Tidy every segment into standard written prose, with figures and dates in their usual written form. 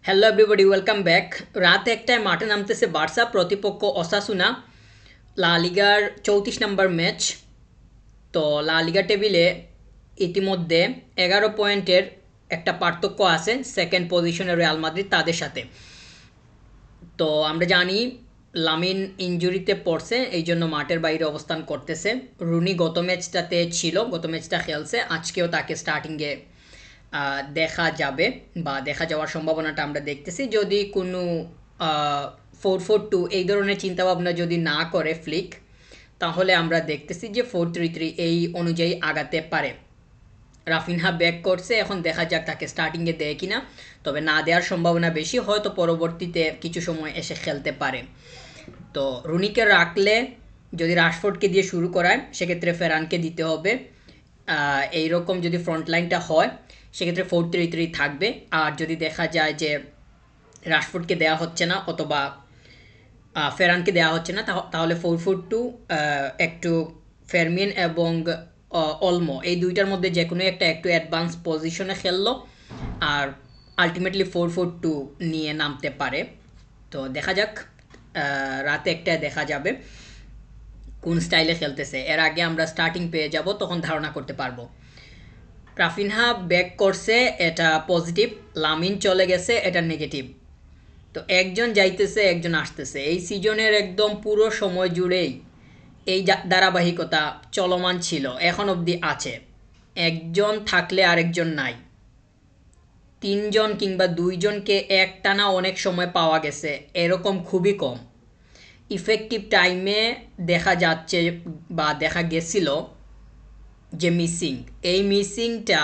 Hello everybody, welcome back. রাত একটায় মাঠে নামতেছে বার্সা, প্রতিপক্ষ ওসাসুনা। লা লিগার 34 নম্বর ম্যাচ। তো লা লিগা টেবিলে ইতিমধ্যে 11 পয়েন্টের একটা পার্থক্য আছে সেকেন্ড পজিশনের রিয়াল মাদ্রিদ তাদের সাথে। তো আমরা জানি লামিন ইনজুরিতে পড়ছে, এই জন্য মাঠের বাইরে অবস্থান করতেছে। রুনি গত ম্যাচটাতে ছিল, গত ম্যাচটা খেলছে, আজকেও তাকে স্টার্টিংয়ে দেখা যাবে বা দেখা যাওয়ার সম্ভাবনাটা আমরা দেখতেছি, যদি কোনো 4-4-2 এই ধরনের চিন্তাভাবনা যদি না করে ফ্লিক, তাহলে আমরা দেখতেছি যে 4-3-3 এই অনুযায়ী আগাতে পারে। রাফিনহা ব্যাক করছে, এখন দেখা যাক তাকে স্টার্টিংয়ে দেয় কিনা, তবে না দেওয়ার সম্ভাবনা বেশি, হয়তো পরবর্তীতে কিছু সময় এসে খেলতে পারে। তো রুনিকে রাখলে যদি রাশফোর্ডকে দিয়ে শুরু করায়, সেক্ষেত্রে ফেরানকে দিতে হবে। এইরকম যদি ফ্রন্ট লাইনটা হয়, সেক্ষেত্রে 4-3-3 থাকবে। আর যদি দেখা যায় যে রাশফোর্ডকে দেওয়া হচ্ছে না অথবা ফেরানকে দেওয়া হচ্ছে না, তাহলে 4-4-2 একটু ফেরমিন এবং অলমো এই দুইটার মধ্যে যে কোনো একটা একটু অ্যাডভান্স পজিশনে খেললো, আর আলটিমেটলি 4-4-2 নিয়ে নামতে পারে। তো দেখা যাক, রাতে একটায় দেখা যাবে কোন স্টাইলে খেলতেছে। এর আগে আমরা স্টার্টিং পেয়ে যাব, তখন ধারণা করতে পারবো। রাফিনহা ব্যাক করছে, এটা পজিটিভ। লামিন চলে গেছে, এটা নেগেটিভ। তো একজন যাইতেছে একজন আসতেছে, এই সিজনের একদম পুরো সময় জুড়েই এই ধারাবাহিকতা চলমান ছিল, এখন অবধি আছে। একজন থাকলে আরেকজন নাই, তিনজন কিংবা দুইজনকে একটানা অনেক সময় পাওয়া গেছে, এরকম খুবই কম। ইফেক্টিভ টাইমে দেখা যাচ্ছে বা দেখা গেছিল যে মিসিং, এই মিসিংটা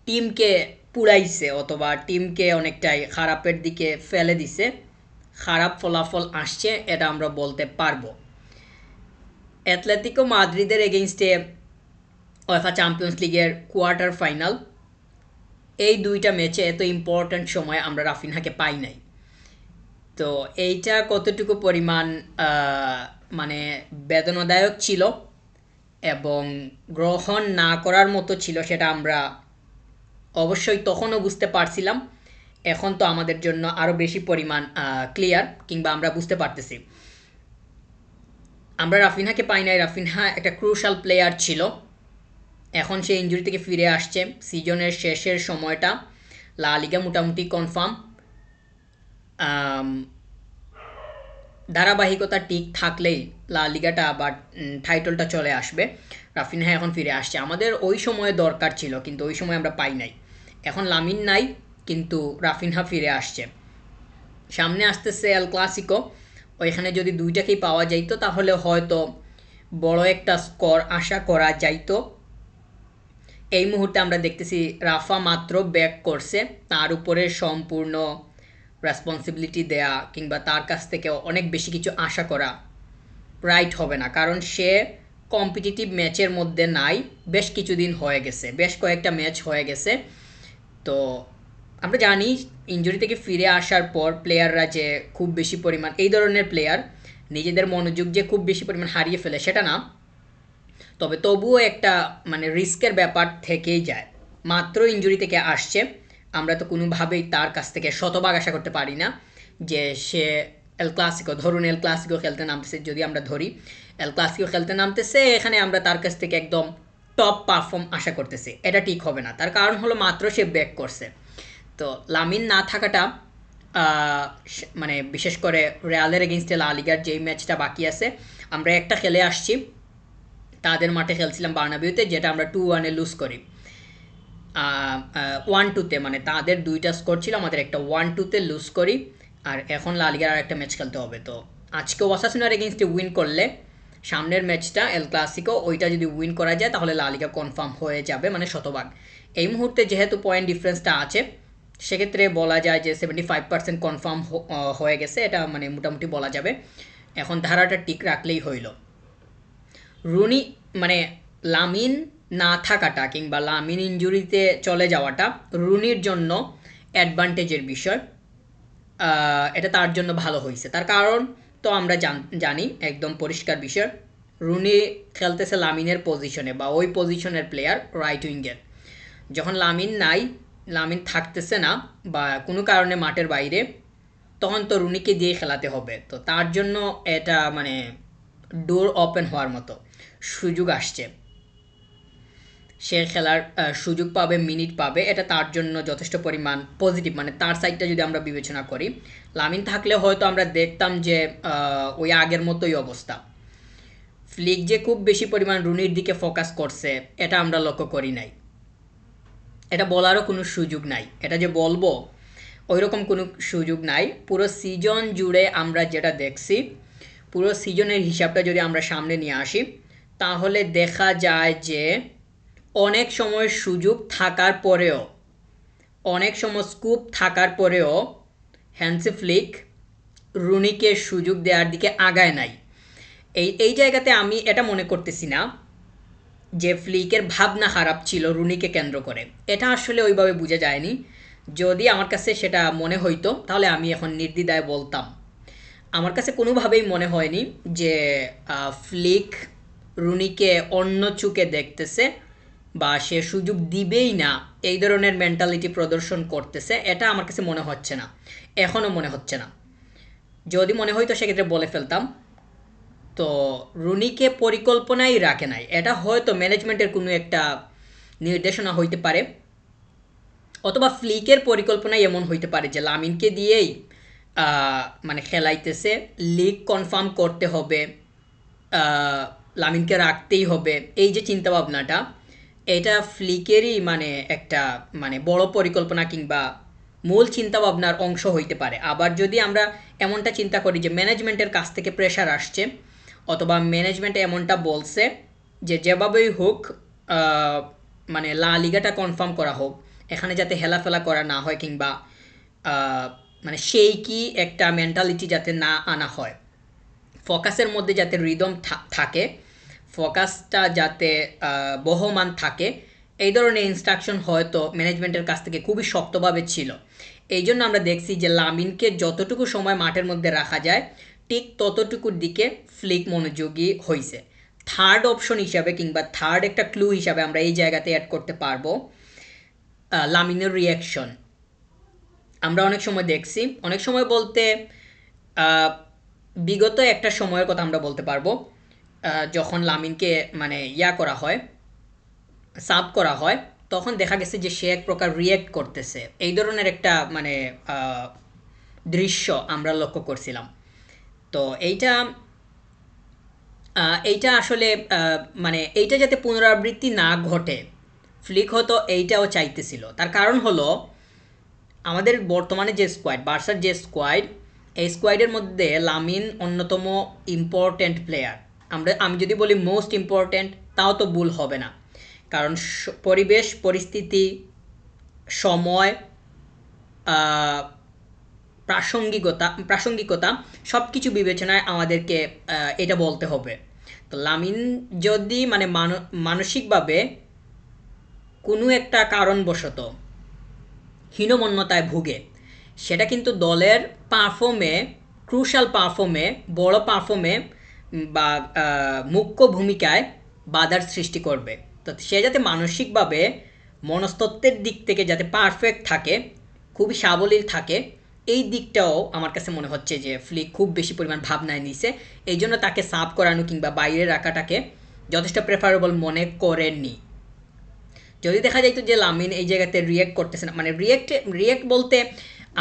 টিমকে পুড়াইছে অথবা টিমকে অনেকটাই খারাপের দিকে ফেলে দিছে, খারাপ ফলাফল আসছে, এটা আমরা বলতে পারবো। অ্যাথলেটিকো মাদ্রিদের এগেইনস্টে ওয়েফা চ্যাম্পিয়ন্স লিগের কোয়ার্টার ফাইনাল, এই দুইটা ম্যাচে এত ইম্পর্ট্যান্ট সময় আমরা রাফিনহাকে পাই নাই। তো এইটা কতটুকু পরিমাণ মানে বেদনাদায়ক ছিল এবং গ্রহণ না করার মতো ছিল, সেটা আমরা অবশ্যই তখনও বুঝতে পারছিলাম। এখন তো আমাদের জন্য আরও বেশি পরিমাণ ক্লিয়ার, কিংবা আমরা বুঝতে পারতেছি আমরা রাফিনহাকে পাই নাই। রাফিনহা একটা ক্রুশাল প্লেয়ার ছিল, এখন সে ইনজুরি থেকে ফিরে আসছে। সিজনের শেষের সময়টা লা লিগা মোটামুটি কনফার্ম, ধারাবাহিকতা ঠিক থাকলেই লা লিগাটা আবার টাইটলটা চলে আসবে। রাফিনহা এখন ফিরে আসছে, আমাদের ওই সময়ে দরকার ছিল, কিন্তু ওই সময় আমরা পাই নাই। এখন লামিন নাই, কিন্তু রাফিনহা ফিরে আসছে। সামনে আসতেছে এল ক্লাসিকো, ওইখানে যদি দুইটাকেই পাওয়া যাইতো তাহলে হয়তো বড় একটা স্কোর আশা করা যাইতো। এই মুহূর্তে আমরা দেখতেছি রাফা মাত্র ব্যাক করছে, তার উপরে সম্পূর্ণ রেসপন্সিবিলিটি দেয়া কিংবা তার কাছ থেকে অনেক বেশি কিছু আশা করা রাইট হবে না, কারণ সে কম্পিটিটিভ ম্যাচের মধ্যে নাই। বেশ কিছুদিন হয়ে গেছে, বেশ কয়েকটা ম্যাচ হয়ে গেছে। তো আমরা জানি ইনজুরি থেকে ফিরে আসার পর প্লেয়াররা যে খুব বেশি পরিমাণ, এই ধরনের প্লেয়ার নিজেদের মনোযোগ যে খুব বেশি পরিমাণ হারিয়ে ফেলে সেটা না, তবে তবুও একটা মানে রিস্কের ব্যাপার থেকেই যায়। মাত্র ইনজুরি থেকে আসছে, আমরা তো কোনোভাবেই তার কাছ থেকে শতভাগ আশা করতে পারি না যে সে এল ক্লাসিকো, ধরুন এল ক্লাসিকো খেলতে নামতেছে, যদি আমরা ধরি এল ক্লাসিকো খেলতে নামতেছে, এখানে আমরা তার কাছ থেকে একদম টপ পারফর্ম আশা করতেছি, এটা ঠিক হবে না। তার কারণ হলো মাত্র সে ব্যাক করছে। তো লামিন না থাকাটা মানে বিশেষ করে রিয়ালের এগেনস্টে লা লিগার যেই ম্যাচটা বাকি আছে, আমরা একটা খেলে আসছি, তাদের মাঠে খেলছিলাম বার্নাবিউতে, যেটা আমরা 2-1 লুজ করি। 1-2 মানে তাদের দুইটা স্কোর ছিল, আমাদের একটা 1-2 লুজ করি। আর এখন লা লিগার আর একটা ম্যাচ খেলতে হবে। তো আজকে ওয়াসাসুনার এগেনস্টে উইন করলে সামনের ম্যাচটা এল ক্লাসিকো, ওইটা যদি উইন করা যায় তাহলে লা লিগা কনফার্ম হয়ে যাবে, মানে শতভাগ। এই মুহূর্তে যেহেতু পয়েন্ট ডিফারেন্সটা আছে, সেক্ষেত্রে বলা যায় যে 75% কনফার্ম হয়ে গেছে, এটা মানে মোটামুটি বলা যাবে। এখন ধারাটা ঠিক রাখলেই হইল। রুনি মানে লামিন না থাকাটা কিংবা লামিন ইনজুরিতে চলে যাওয়াটা রুনির জন্য অ্যাডভান্টেজের বিষয়। এটা তার জন্য ভালো হয়েছে, তার কারণ তো আমরা জানি একদম পরিষ্কার বিষয়। রুনি খেলতেছে লামিনের পজিশনে বা ওই পজিশনের প্লেয়ার রাইট উইঙ্গের। যখন লামিন নাই, লামিন থাকতেছে না বা কোনো কারণে মাঠের বাইরে, তখন তো রুনিকে দিয়ে খেলাতে হবে। তো তার জন্য এটা মানে ডোর ওপেন হওয়ার মতো সুযোগ আসছে, সে খেলার সুযোগ পাবে, মিনিট পাবে, এটা তার জন্য যথেষ্ট পরিমাণ পজিটিভ। মানে তার সাইডটা যদি আমরা বিবেচনা করি, লামিন থাকলে হয়তো আমরা দেখতাম যে ওই আগের মতোই অবস্থা। ফ্লিক যে খুব বেশি পরিমাণ রুনির দিকে ফোকাস করছে এটা আমরা লক্ষ্য করি নাই, এটা বলারও কোনো সুযোগ নাই, এটা যে বলবো ওই রকম কোনো সুযোগ নাই। পুরো সিজন জুড়ে আমরা যেটা দেখছি, পুরো সিজনের হিসাবটা যদি আমরা সামনে নিয়ে আসি, তাহলে দেখা যায় যে অনেক সময় সুযোগ থাকার পরেও, অনেক সময় স্কুপ থাকার পরেও হ্যান্সি ফ্লিক রুনিকে সুযোগ দেওয়ার দিকে আগায় নাই। এই জায়গাতে আমি এটা মনে করতেছি না যে ফ্লিকের ভাবনা খারাপ ছিল রুনিকে কেন্দ্র করে, এটা আসলে ওইভাবে বোঝা যায়নি। যদি আমার কাছে সেটা মনে হইতো তাহলে আমি এখন নির্দ্বিধায় বলতাম। আমার কাছে কোনোভাবেই মনে হয়নি যে ফ্লিক রুনিকে অন্য চোখে দেখতেছে বা সে সুযোগ দিবেই না, এই ধরনের মেন্টালিটি প্রদর্শন করতেছে, এটা আমার কাছে মনে হচ্ছে না, এখনও মনে হচ্ছে না। যদি মনে হইতো সেক্ষেত্রে বলে ফেলতাম। তো রুনিকে পরিকল্পনাই রাখে নাই, এটা হয়তো ম্যানেজমেন্টের কোনো একটা নির্দেশনা হইতে পারে, অথবা ফ্লিকের পরিকল্পনাই এমন হইতে পারে যে লামিনকে দিয়েই মানে খেলাইতেছে, লিগ কনফার্ম করতে হবে, লামিনকে রাখতেই হবে, এই যে চিন্তাভাবনাটা, এটা ফ্লিকেরই মানে একটা মানে বড় পরিকল্পনা কিংবা মূল চিন্তাভাবনার অংশ হইতে পারে। আবার যদি আমরা এমনটা চিন্তা করি যে ম্যানেজমেন্টের কাছ থেকে প্রেশার আসছে, অথবা ম্যানেজমেন্ট এমনটা বলছে যে যেভাবেই হোক মানে লা লিগাটা কনফার্ম করা হোক, এখানে যাতে হেলাফেলা করা না হয় কিংবা মানে সেই কি একটা মেন্টালিটি যাতে না আনা হয়, ফোকাসের মধ্যে যাতে রিদম থাকে, ফোকাসটা যাতে বহমান থাকে, এই ধরনের ইনস্ট্রাকশন হয়তো ম্যানেজমেন্টের কাছ থেকে খুবই শক্তভাবে ছিল। এই জন্য আমরা দেখছি যে লামিনকে যতটুকু সময় মাঠের মধ্যে রাখা যায় ঠিক ততটুকুর দিকে ফ্লিক মনোযোগী হয়েছে। থার্ড অপশন হিসাবে কিংবা থার্ড একটা ক্লু হিসাবে আমরা এই জায়গাতে অ্যাড করতে পারবো লামিনের রিয়াকশন। আমরা অনেক সময় দেখছি, অনেক সময় বলতে বিগত একটা সময়ের কথা আমরা বলতে পারবো, যখন লামিনকে মানে করা হয়, সাব করা হয়, তখন দেখা গেছে যে সে এক প্রকার রিয়্যাক্ট করতেছে, এই ধরনের একটা মানে দৃশ্য আমরা লক্ষ্য করছিলাম। তো এইটা আসলে মানে এইটা যাতে পুনরাবৃত্তি না ঘটে, ফ্লিক হয়তো এইটাও চাইতেছিল। তার কারণ হলো আমাদের বর্তমানে যে স্কোয়াড, বার্সার যে স্কোয়াড, এই স্কোয়াডের মধ্যে লামিন অন্যতম ইম্পর্ট্যান্ট প্লেয়ার। আমি যদি বলি মোস্ট ইম্পর্ট্যান্ট তাও তো ভুল হবে না, কারণ পরিবেশ, পরিস্থিতি, সময়, প্রাসঙ্গিকতা সব কিছু বিবেচনায় আমাদেরকে এটা বলতে হবে। তো লামিন যদি মানে মানসিকভাবে কোনো একটা কারণবশত হীনমন্যতায় ভুগে, সেটা কিন্তু দলের পারফর্মে, ক্রুশাল পারফর্মে, বড় পারফর্মে বা মুখ্য ভূমিকায় বাধার সৃষ্টি করবে। তো সে যাতে মানসিকভাবে, মনস্তত্ত্বের দিক থেকে যাতে পারফেক্ট থাকে, খুবই সাবলীল থাকে, এই দিকটাও আমার কাছে মনে হচ্ছে যে ফ্লিক খুব বেশি পরিমাণ ভাবনায় নিছে। এই জন্য তাকে সাব করানো কিংবা বাইরে রাখাটাকে যথেষ্ট প্রেফারেবল মনে করেননি। যদি দেখা যাইতো যে লামিন এই জায়গাতে রিয়্যাক্ট করতেছে না, মানে রিয়্যাক্ট বলতে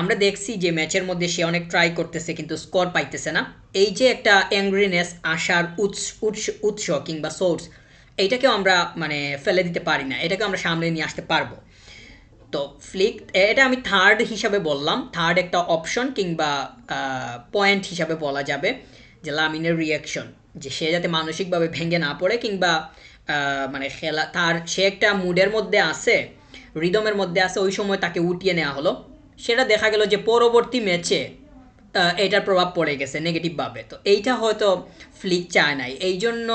আমরা দেখছি যে ম্যাচের মধ্যে সে অনেক ট্রাই করতেছে কিন্তু স্কোর পাইতেছে না, এই যে একটা অ্যাংরিনেস আসার উৎস কিংবা সোর্স, এইটাকেও আমরা মানে ফেলে দিতে পারি না, এটাকে আমরা সামনে নিয়ে আসতে পারবো। তো ফ্লিক, এটা আমি থার্ড হিসাবে বললাম, থার্ড একটা অপশন কিংবা পয়েন্ট হিসাবে বলা যাবে যে লামিনের রিয়াকশন, যে সে যাতে মানসিকভাবে ভেঙে না পড়ে কিংবা মানে খেলা সে একটা মুডের মধ্যে আছে, রিদমের মধ্যে আছে, ওই সময় তাকে উঠিয়ে নেওয়া হলো, সেটা দেখা গেল যে পরবর্তী ম্যাচে এটার প্রভাব পড়ে গেছে নেগেটিভভাবে। তো এইটা হয়তো ফ্লিক চায় নাই, এই জন্য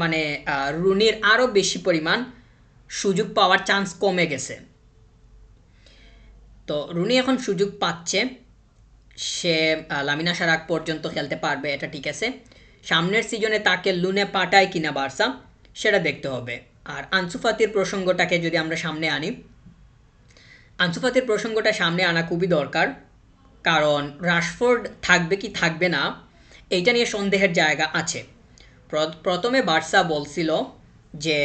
মানে রুনির আরও বেশি পরিমাণ সুযোগ পাওয়ার চান্স কমে গেছে। তো রুনি এখন সুযোগ পাচ্ছে, সে লামিন আসার আগ পর্যন্ত খেলতে পারবে, এটা ঠিক আছে। সামনের সিজনে তাকে লুনে পাঠায় কিনা বার্সা, সেটা দেখতে হবে। আর আনসু ফাতির প্রসঙ্গটাকে যদি আমরা সামনে আনি, আনসু ফাতির প্রসঙ্গটা সামনে আনা খুবই দরকার, কারণ রাশফোর্ড থাকবে কি থাকবে না এইটা নিয়ে সন্দেহের জায়গা আছে। প্রথমে বার্সা বলছিল যে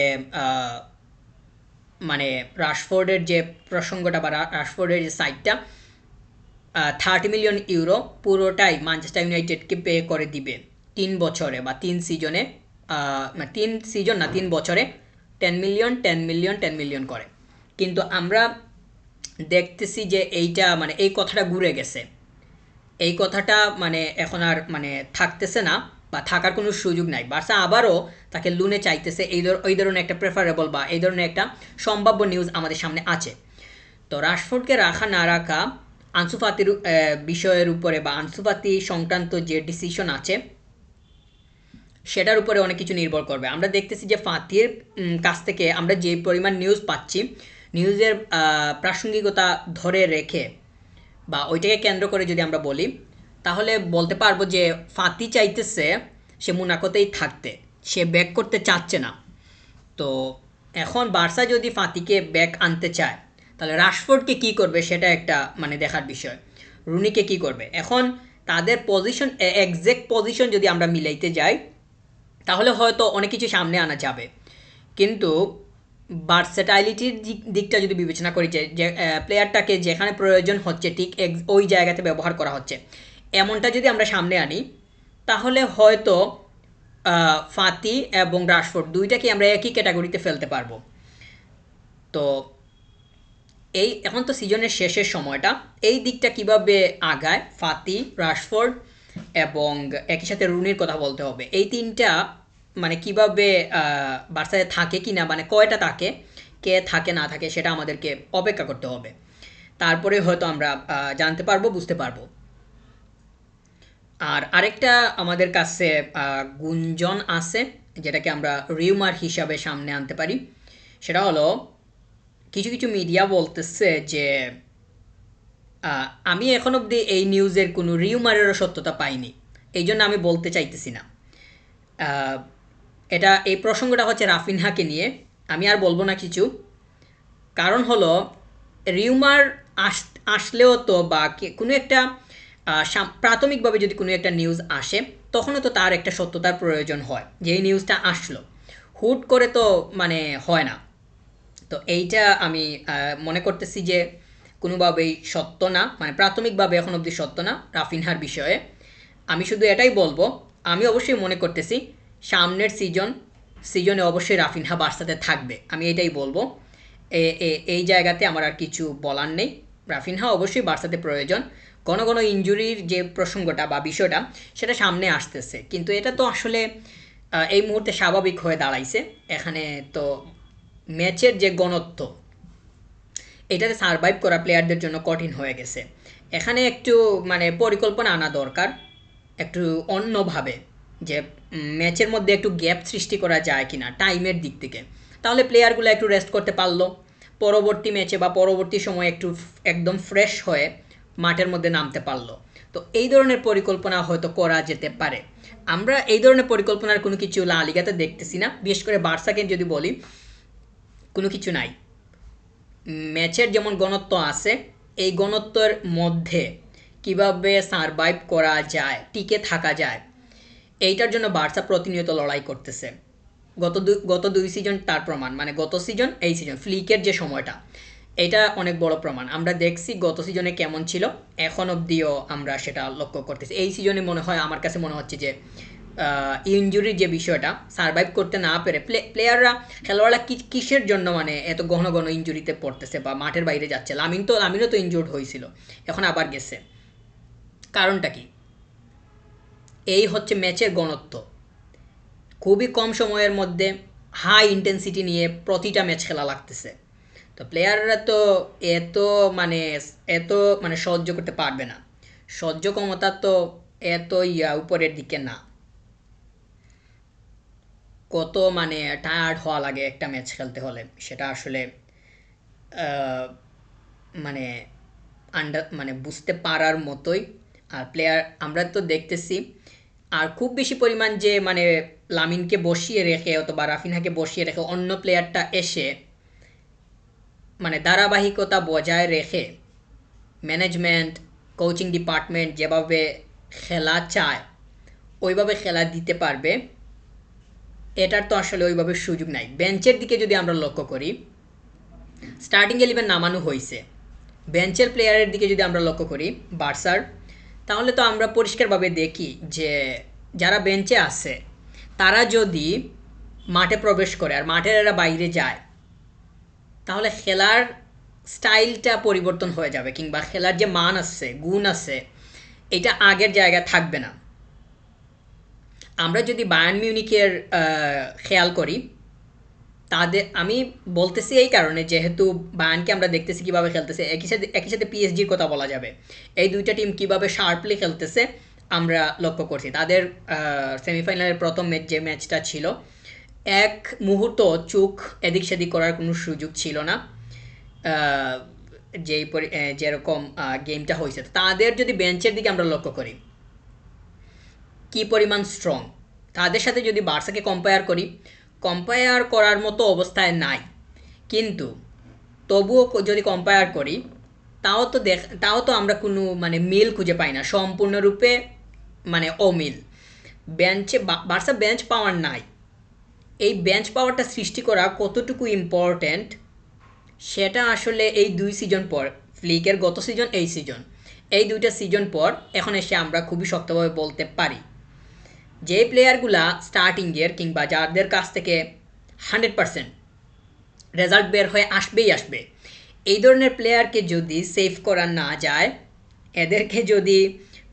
মানে রাশফোর্ডের যে প্রসঙ্গটা বা রাশফোর্ডের যে সাইডটা 30 মিলিয়ন ইউরো পুরোটাই ম্যানচেস্টার ইউনাইটেডকে পে করে দিবে 3 বছরে বা 3 সিজনে, 3 সিজন না 3 বছরে 10 মিলিয়ন 10 মিলিয়ন 10 মিলিয়ন করে। কিন্তু আমরা দেখতেছি যে এইটা মানে এই কথাটা ঘুরে গেছে, এই কথাটা মানে এখন আর মানে থাকতেছে না বা থাকার কোনো সুযোগ নাই। বার্সা আবারও তাকে লোনে চাইতেছে, এই ধরনের একটা প্রেফারেবল বা এই ধরনের একটা সম্ভাব্য নিউজ আমাদের সামনে আছে। তো রাশফোর্ডকে রাখা না রাখা আনসু ফাতির বিষয়ের উপরে বা আনসু ফাতি সংক্রান্ত যে ডিসিশন আছে সেটার উপরে অনেক কিছু নির্ভর করবে। আমরা দেখতেছি যে ফাতির কাছ থেকে আমরা যে পরিমাণ নিউজ পাচ্ছি, নিউজের প্রাসঙ্গিকতা ধরে রেখে বা ওইটাকে কেন্দ্র করে যদি আমরা বলি, তাহলে বলতে পারবো যে ফাতি চাইতেছে সে মোনাকোতেই থাকতে, সে ব্যাক করতে চাচ্ছে না। তো এখন বার্সা যদি ফাতিকে ব্যাক আনতে চায় তাহলে রাশফোর্ডকে কি করবে সেটা একটা মানে দেখার বিষয়। রুনিকে কি করবে, এখন তাদের পজিশন এক্সাক্ট পজিশন যদি আমরা মিলাইতে যাই তাহলে হয়তো অনেক কিছু সামনে আনা যাবে। কিন্তু ভার্সেটাইলিটির দিকটা যদি বিবেচনা করি যে প্লেয়ারটাকে যেখানে প্রয়োজন হচ্ছে ঠিক ওই জায়গাতে ব্যবহার করা হচ্ছে, এমনটা যদি আমরা সামনে আনি তাহলে হয়তো ফাতি এবং রাশফোর্ড দুইটাকে আমরা একই ক্যাটাগরিতে ফেলতে পারবো। তো এই এখন তো সিজনের শেষের সময়টা, এই দিকটা কিভাবে আগায় ফাতি, রাশফোর্ড এবং একই সাথে রুনির কথা বলতে হবে। এই তিনটা মানে কিভাবে বার্সায় থাকে কি না, মানে কয়টা থাকে, কে থাকে না থাকে সেটা আমাদেরকে অপেক্ষা করতে হবে, তারপরে হয়তো আমরা জানতে পারবো, বুঝতে পারবো। আর আরেকটা আমাদের কাছে গুঞ্জন আছে যেটাকে আমরা রিউমার হিসাবে সামনে আনতে পারি, সেটা হলো কিছু কিছু মিডিয়া বলতেছে যে আমি এখন অবধি এই নিউজের কোনো রিউমারেরও সত্যতা পাইনি, এই জন্য আমি বলতে চাইতেছি না। এটা এই প্রসঙ্গটা হচ্ছে রাফিনহাকে নিয়ে, আমি আর বলবো না কিছু। কারণ হলো রিউমার আসলেও তো বা কোনো একটা প্রাথমিকভাবে যদি কোনো একটা নিউজ আসে তখনও তো তার একটা সত্যতার প্রয়োজন হয়, যে এই নিউজটা আসলো হুট করে তো মানে হয় না। তো এইটা আমি মনে করতেছি যে কোনোভাবেই সত্য না, মানে প্রাথমিকভাবে এখন অবধি সত্য না রাফিনহার বিষয়ে। আমি শুধু এটাই বলবো, আমি অবশ্যই মনে করতেছি সামনের সিজনে অবশ্যই রাফিনহা বার্সাতে থাকবে, আমি এটাই বলবো। এই জায়গাতে আমার আর কিছু বলার নেই। রাফিনহা অবশ্যই বার্সাতে প্রয়োজন। ঘন ঘন ইনজুরির যে প্রসঙ্গটা বা বিষয়টা সেটা সামনে আসতেছে, কিন্তু এটা তো আসলে এই মুহূর্তে স্বাভাবিক হয়ে দাঁড়াইছে। এখানে তো ম্যাচের যে ঘনত্ব, এটাতে সারভাইভ করা প্লেয়ারদের জন্য কঠিন হয়ে গেছে। এখানে একটু মানে পরিকল্পনা আনা দরকার, একটু অন্যভাবে, যে ম্যাচের মধ্যে একটু গ্যাপ সৃষ্টি করা যায় কিনা টাইমের দিক থেকে, তাহলে প্লেয়ারগুলো একটু রেস্ট করতে পারলো, পরবর্তী ম্যাচে বা পরবর্তী সময় একটু একদম ফ্রেশ হয়ে মাঠের মধ্যে নামতে পারলো। তো এই ধরনের পরিকল্পনা হয়তো করা যেতে পারে। আমরা এই ধরনের পরিকল্পনার কোনো কিছু লা লিগাতে দেখতেছি না, বিশেষ করে বার্সাকে যদি বলি কোনো কিছু নাই। ম্যাচের যেমন ঘনত্ব আছে, এই ঘনত্বের মধ্যে কিভাবে সারভাইভ করা যায়, টিকে থাকা যায়, এইটার জন্য বার্সা প্রতিনিয়ত লড়াই করতেছে। গত দুই সিজন তার প্রমাণ, মানে গত সিজন এই সিজন ফ্লিকের যে সময়টা, এটা অনেক বড় প্রমাণ। আমরা দেখছি গত সিজনে কেমন ছিল, এখন অবধিও আমরা সেটা লক্ষ্য করতেছি। এই সিজনে মনে হয়, আমার কাছে মনে হচ্ছে যে ইনজুরির যে বিষয়টা সারভাইভ করতে না পেরে প্লেয়াররা, খেলোয়াড়রা কিসের জন্য মানে এত ঘন ঘন ইনজুরিতে পড়তেছে বা মাঠের বাইরে যাচ্ছে। লামিনও তো ইনজুর্ড হয়েছিল, এখন আবার গেছে, কারণটা কি? এই হচ্ছে ম্যাচের ঘনত্ব, খুবই কম সময়ের মধ্যে হাই ইন্টেন্সিটি নিয়ে প্রতিটা ম্যাচ খেলা লাগতেছে। তো প্লেয়াররা তো এত মানে এত মানে সহ্য করতে পারবে না, সহ্য ক্ষমতা তো এত উপরের দিকে না। কত মানে টায়ার্ড হওয়া লাগে একটা ম্যাচ খেলতে হলে, সেটা আসলে মানে মানে বুঝতে পারার মতোই। আর প্লেয়ার আমরা তো দেখতেছি, আর খুব বেশি পরিমাণ যে মানে লামিনকে বসিয়ে রেখে অথবা রাফিনহাকে বসিয়ে রেখে অন্য প্লেয়ারটা এসে মানে ধারাবাহিকতা বজায় রেখে ম্যানেজমেন্ট কোচিং ডিপার্টমেন্ট যেভাবে খেলা চায় ওইভাবে খেলা দিতে পারবে এটার তো আসলে ওইভাবে সুযোগ নাই। বেঞ্চের দিকে যদি আমরা লক্ষ্য করি, স্টার্টিং 11 নামানো হয়েছে, বেঞ্চের প্লেয়ারের দিকে যদি আমরা লক্ষ্য করি বার্সার, তাহলে তো আমরা পরিষ্কারভাবে দেখি যে যারা বেঞ্চে আছে তারা যদি মাঠে প্রবেশ করে আর মাঠের এরা বাইরে যায়, তাহলে খেলার স্টাইলটা পরিবর্তন হয়ে যাবে, কিংবা খেলার যে মান আছে গুণ আছে এটা আগের জায়গায় থাকবে না। আমরা যদি বায়ার্ন মিউনিখের খেয়াল করি, তাদের আমি বলতেছি এই কারণে যেহেতু বায়ার্নকে আমরা দেখতেছি কীভাবে খেলতেছে, একই সাথে পিএসজির কথা বলা যাবে। এই দুইটা টিম কীভাবে শার্পলি খেলতেছে আমরা লক্ষ্য করছি। তাদের সেমিফাইনালের প্রথম যে ম্যাচটা ছিল, এক মুহূর্ত চোখ এদিক সেদিক করার কোনো সুযোগ ছিল না, যেরকম গেমটা হয়েছে। তাদের যদি বেঞ্চের দিকে আমরা লক্ষ্য করি কি পরিমাণ স্ট্রং, তাদের সাথে যদি বার্সাকে কম্পেয়ার করার মতো অবস্থায় নাই, কিন্তু তবুও যদি কম্পেয়ার করি তাও তো আমরা কোনো মানে মিল খুঁজে পাই না, সম্পূর্ণরূপে মানে অমিল। বার্সা বেঞ্চ পাওয়ার নাই, এই বেঞ্চ পাওয়ারটা সৃষ্টি করা কতটুকু ইম্পর্ট্যান্ট সেটা আসলে এই 2 সিজন পর, ফ্লিকের গত সিজন এই সিজন, এই 2টা সিজন পর এখন এসে আমরা খুবই শক্তভাবে বলতে পারি যে প্লেয়ারগুলা স্টার্টিংয়ের কিংবা যাদের কাছ থেকে 100% রেজাল্ট বের হয়ে আসবে, এই ধরনের প্লেয়ারকে যদি সেভ করা না যায়, এদেরকে যদি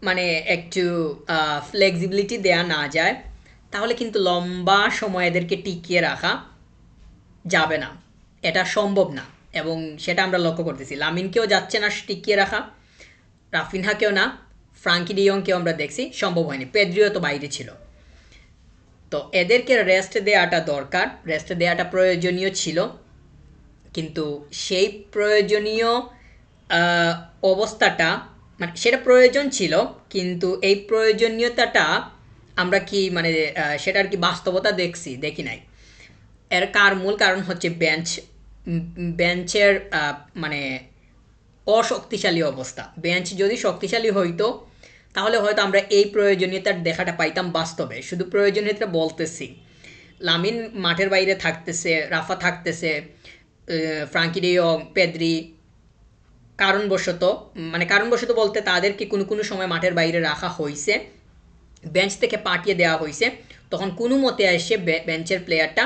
মানে একটু ফ্লেক্সিবিলিটি দেয়া না যায়, তাহলে কিন্তু লম্বা সময় এদেরকে টিকিয়ে রাখা যাবে না, এটা সম্ভব না। এবং সেটা আমরা লক্ষ্য করতেছি, লামিনকেও যাচ্ছে না টিকিয়ে রাখা, রাফিনহাকেও না, ফ্রাঙ্কি ডিয়ংকেও আমরা দেখছি সম্ভব হয়নি, পেদ্রিও তো বাইরে ছিল। তো এদেরকে রেস্ট দেওয়াটা দরকার, রেস্ট দেওয়াটা প্রয়োজনীয় ছিল, কিন্তু সেই প্রয়োজনীয় অবস্থাটা মানে সেটা প্রয়োজন ছিল, কিন্তু এই প্রয়োজনীয়তাটা আমরা কি মানে সেটার কি বাস্তবতা দেখি নাই। এর মূল কারণ হচ্ছে বেঞ্চের মানে অশক্তিশালী অবস্থা। বেঞ্চ যদি শক্তিশালী হইতো তাহলে হয়তো আমরা এই প্রয়োজনীয়তার দেখাটা পাইতাম বাস্তবে। শুধু প্রয়োজনীয়তা বলতেছি, লামিন মাঠের বাইরে থাকতেছে, রাফা থাকতেছে, ফ্রাঙ্কি ডি জং, পেদ্রি কারণবশত বলতে তাদেরকে কোনো সময় মাঠের বাইরে রাখা হয়েছে, বেঞ্চ থেকে পাঠিয়ে দেওয়া হয়েছে, তখন কোনো মতে এসে বেঞ্চের প্লেয়ারটা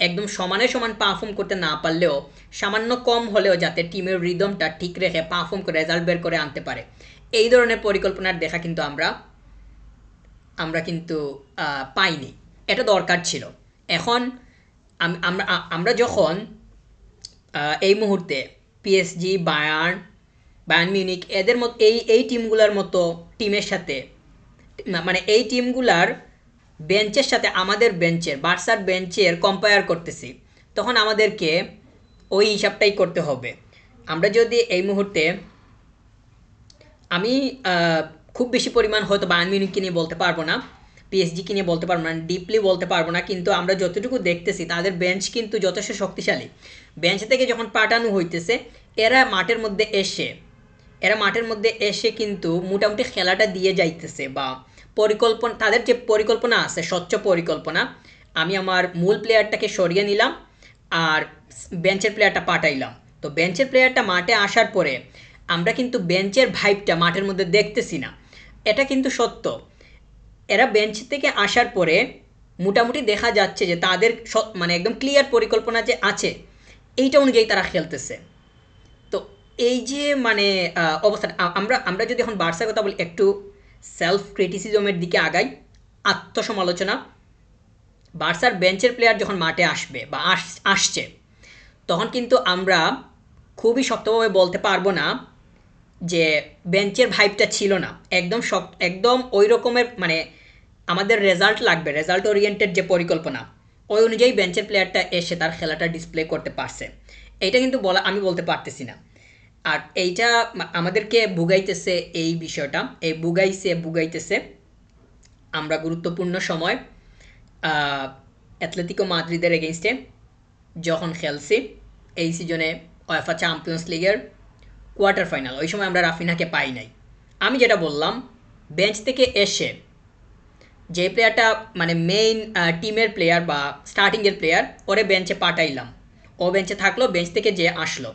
একদম সমান পারফর্ম করতে না পারলেও সামান্য কম হলেও যাতে টিমের রিদমটা ঠিক রেখে পারফর্ম করে রেজাল্ট বের করে আনতে পারে, এই ধরনের পরিকল্পনার দেখা কিন্তু আমরা কিন্তু পাইনি। এটা দরকার ছিল। এখন আমরা যখন এই মুহূর্তে পিএসজি, বায়ার্ন মিউনিখ এদের মতো এই টিমগুলোর মতো টিমের সাথে মানে এই টিমগুলার বেঞ্চের সাথে আমাদের বেঞ্চের বার্সার বেঞ্চের কম্পেয়ার করতেছি, তখন আমাদেরকে ওই হিসাবটাই করতে হবে। আমরা যদি এই মুহূর্তে আমি খুব বেশি পরিমাণ হয়তো বায়ার্ন মিউনিখকে নিয়ে বলতে পারবো না, পিএসজিকে নিয়ে বলতে পারবো না, ডিপলি বলতে পারবো না, কিন্তু আমরা যতটুকু দেখতেছি তাদের বেঞ্চ কিন্তু যথেষ্ট শক্তিশালী। বেঞ্চ থেকে যখন পাঠানো হইতেছে এরা মাঠের মধ্যে এসে কিন্তু মোটামুটি খেলাটা দিয়ে যাইতেছে, বা তাদের যে পরিকল্পনা আছে স্বচ্ছ পরিকল্পনা, আমি আমার মূল প্লেয়ারটাকে সরিয়ে নিলাম আর বেঞ্চের প্লেয়ারটা পাঠাইলাম। তো বেঞ্চের প্লেয়ারটা মাঠে আসার পরে আমরা কিন্তু বেঞ্চের ভাইবটা মাঠের মধ্যে দেখতেছি না, এটা কিন্তু সত্য। এরা বেঞ্চ থেকে আসার পরে মোটামুটি দেখা যাচ্ছে যে তাদের মানে একদম ক্লিয়ার পরিকল্পনা যে আছে, এইটা অনুযায়ী তারা খেলতেছে। তো এই যে মানে অবস্থা, আমরা যদি এখন বার্সার কথা বলি, একটু সেলফ ক্রিটিসিজমের দিকে আগাই, আত্মসমালোচনা। বার্সার বেঞ্চের প্লেয়ার যখন মাঠে আসবে বা আসছে, তখন কিন্তু আমরা খুবই শক্তভাবে বলতে পারবো না যে বেঞ্চের ভাইবটা ছিল না, একদম ওই রকমের মানে আমাদের রেজাল্ট লাগবে, রেজাল্ট ওরিয়েন্টেড যে পরিকল্পনা ওই অনুযায়ী বেঞ্চের প্লেয়ারটা এসে তার খেলাটা ডিসপ্লে করতে পারছে, এইটা কিন্তু আমি বলতে পারতেছি না। আর এইটা আমাদেরকে ভুগাইতেছে, এই বিষয়টা এই ভুগাইতেছে আমরা গুরুত্বপূর্ণ সময় অ্যাথলেটিকো মাদ্রিদের এগেইনস্টে যখন খেলছি এই সিজনে ওয়েফা চ্যাম্পিয়ন্স লিগের কোয়ার্টার ফাইনাল, ওই সময় আমরা রাফিনাকে পাই নাই। আমি যেটা বললাম, বেঞ্চ থেকে এসে যে প্লেয়ারটা মানে মেইন টিমের প্লেয়ার বা স্টার্টিংয়ের প্লেয়ার, ওরে বেঞ্চে পাঠাইলাম, ও বেঞ্চে থাকলো, বেঞ্চ থেকে যে আসলো,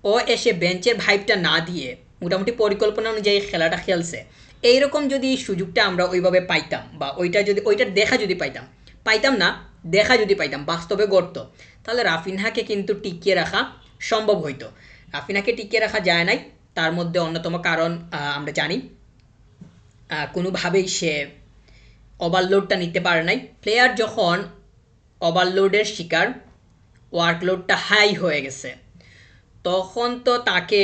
ও এসে বেঞ্চের ভাইবটা না দিয়ে মোটামুটি পরিকল্পনা অনুযায়ী খেলাটা খেলছে। এইরকম যদি সুযোগটা আমরা ওইভাবে পাইতাম বা ওইটার দেখা যদি পাইতাম, পাইতাম না, দেখা যদি পাইতাম বাস্তবে গড়তো, তাহলে রাফিনহাকে কিন্তু টিকিয়ে রাখা সম্ভব হইতো। রাফিনাকে টিকিয়ে রাখা যায় নাই। তার মধ্যে অন্যতম কারণ আমরা জানি, কোনোভাবেই সে ওভারলোডটা নিতে পারে নাই। প্লেয়ার যখন ওভারলোডের শিকার, ওয়ার্কলোডটা হাই হয়ে গেছে, তখন তো তাকে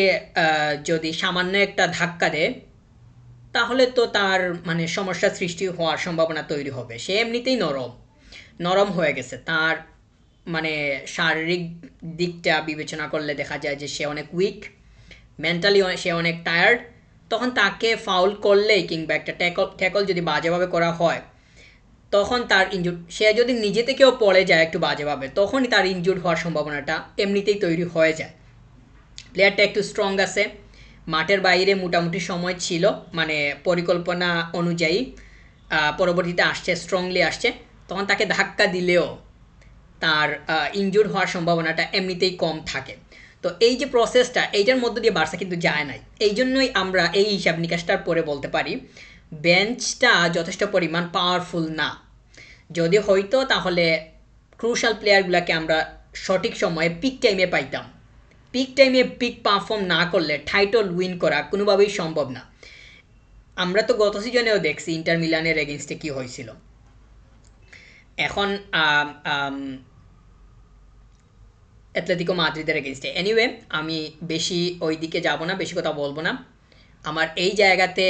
যদি সামান্য একটা ধাক্কা দেয়, তাহলে তো তার মানে সমস্যা সৃষ্টি হওয়ার সম্ভাবনা তৈরি হবে। সে এমনিতেই নরম নরম হয়ে গেছে। তার মানে শারীরিক দিকটা বিবেচনা করলে দেখা যায় যে সে অনেক উইক, মেন্টালি সে অনেক টায়ার্ড। তখন তাকে ফাউল করলেই কিংবা একটা ট্যাকল যদি বাজেভাবে করা হয়, তখন তার ইনজুর, সে যদি নিজে থেকেও পড়ে যায় একটু বাজেভাবে, তখনই তার ইনজুর হওয়ার সম্ভাবনাটা এমনিতেই তৈরি হয়ে যায়। প্লেয়ারটা একটু স্ট্রং আছে, মাঠের বাইরে মোটামুটি সময় ছিল, মানে পরিকল্পনা অনুযায়ী পরবর্তীতে আসছে, স্ট্রংলি আসছে, তখন তাকে ধাক্কা দিলেও তার ইনজুর হওয়ার সম্ভাবনাটা এমনিতেই কম থাকে। তো এই যে প্রসেসটা, এইটার মধ্য দিয়ে বার্সা কিন্তু যায় নাই। এই জন্যই আমরা এই হিসাব নিকাশটার পরে বলতে পারি বেঞ্চটা যথেষ্ট পরিমাণ পাওয়ারফুল না। যদি হইতো তাহলে ক্রুশাল প্লেয়ারগুলোকে আমরা সঠিক সময়ে পিক টাইমে পাইতাম। পিক টাইমে পিক পারফর্ম না করলে টাইটল উইন করা কোনোভাবেই সম্ভব না। আমরা তো গত সিজনেও দেখছি ইন্টার মিলানের এগেনস্টে কী হয়েছিল। এখন অ্যাটলেটিকো মাদ্রিদের এগেনস্টে। এনিওয়ে, আমি বেশি ওই দিকে যাব না, বেশি কথা বলবো না। আমার এই জায়গাতে